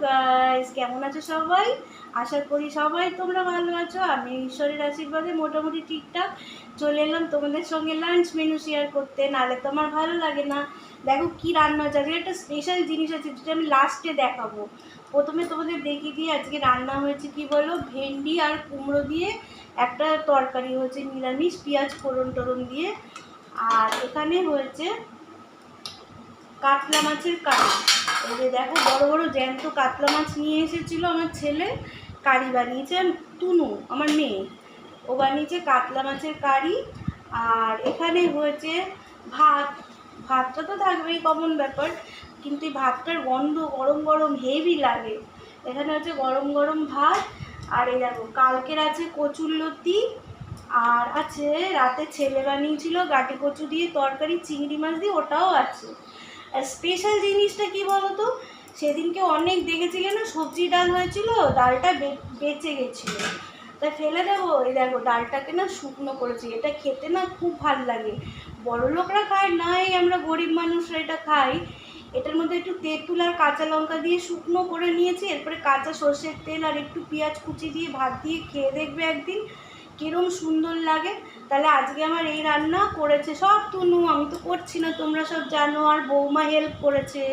Guys, কেমন আছো সবাই? আশা করি সবাই তোমরা ভালো আছো। আমি ঈশ্বরের আশীর্বাদে মোটামুটি ঠিকঠাক চলে এলাম তোমাদের সঙ্গে লাঞ্চ মেনু শেয়ার করতে, নাহলে তো আমার ভালো লাগে না। দেখো কি রান্না হচ্ছে, আজকে একটা স্পেশাল জিনিস আছে যেটা আমি লাস্টে দেখাবো। প্রথমে তোমাদের দেখিয়ে দিয়ে আজকে রান্না হয়েছে কি বলো, ভেন্ডি আর কুমড়ো দিয়ে একটা তরকারি হয়েছে নিরামিষ, পেঁয়াজ ফোড়ন টোড়ন দিয়ে। আর এখানে হয়েছে কাতলা মাছের কারি। এই যে দেখো বড় বড় জ্যান্ত কাতলা মাছ নিয়ে এসেছিলো আমার ছেলে, কারি বানিয়েছে। তুনু আমার মেয়ে, ও বানিয়েছে কাতলা মাছের কারি। আর এখানে হয়েছে ভাত। ভাতটা তো থাকবেই, কমন ব্যাপার, কিন্তু এই ভাতটার গন্ধ গরম গরম হেভি লাগে। এখানে হচ্ছে গরম গরম ভাত। আর এই দেখো কালকের আছে কচুরলতি, আর আছে রাতে ছেলে বানিয়েছিল গাটি কচু দিয়ে তরকারি চিংড়ি মাছ দিয়ে, ওটাও আছে। আর স্পেশাল জিনিসটা কি বলো তো, সেদিনকে অনেক দেখেছিলে না সবজি ডাল হয়েছিল, ডালটা বেঁচে গেছিলো, তাই ফেলে দেবো। এই দেখো ডালটাকে না শুকনো করেছি, এটা খেতে না খুব ভালো লাগে। বড় লোকরা খায় না, এই আমরা গরিব মানুষরা এটা খাই। এটার মধ্যে একটু তেঁতুল আর কাঁচা লঙ্কা দিয়ে শুকনো করে নিয়েছি, এরপরে কাঁচা সর্ষের তেল আর একটু পেঁয়াজ কুচি দিয়ে ভাত দিয়ে খেয়ে দেখবে একদিন কিরম সুন্দর লাগে। তাহলে আজকে আমার এই রান্না করেছে সব তুনু, আমি তো করছি না, তোমরা সব জানো, আর বৌমা হেল্প করেছে।